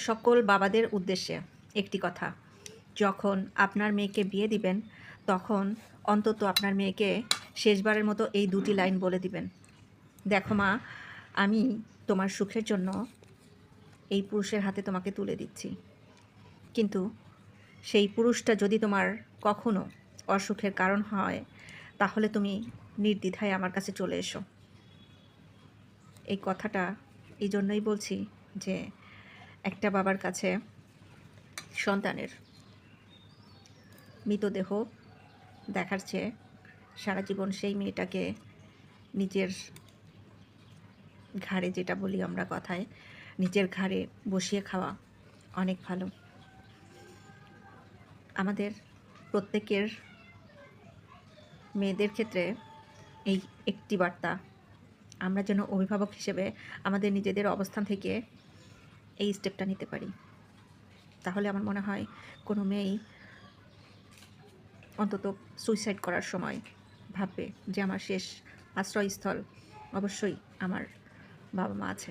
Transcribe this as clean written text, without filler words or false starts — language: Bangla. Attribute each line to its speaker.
Speaker 1: সকল বাবাদের উদ্দেশ্যে একটি কথা, যখন আপনার মেয়েকে বিয়ে দিবেন তখন অন্তত আপনার মেয়েকে শেষবারের মতো এই দুটি লাইন বলে দিবেন, দেখো মা, আমি তোমার সুখের জন্য এই পুরুষের হাতে তোমাকে তুলে দিচ্ছি, কিন্তু সেই পুরুষটা যদি তোমার কখনো অসুখের কারণ হয় তাহলে তুমি নির্দ্বিধায় আমার কাছে চলে এসো। এই কথাটা এই জন্যই বলছি যে একটা বাবার কাছে সন্তানের মৃতদেহ দেখার চেয়ে সারা জীবন সেই মেয়েটাকে নিজের ঘাড়ে, যেটা বলি আমরা কথায়, নিজের ঘাড়ে বসিয়ে খাওয়া অনেক ভালো। আমাদের প্রত্যেকের মেয়েদের ক্ষেত্রে এই একটি বার্তা, আমরা যেন অভিভাবক হিসেবে আমাদের নিজেদের অবস্থান থেকে এই স্টেপটা নিতে পারি। তাহলে আমার মনে হয় কোনো মেয়েই অন্তত সুইসাইড করার সময় ভাববে যে আমার শেষ আশ্রয়স্থল অবশ্যই আমার বাবা মা আছে।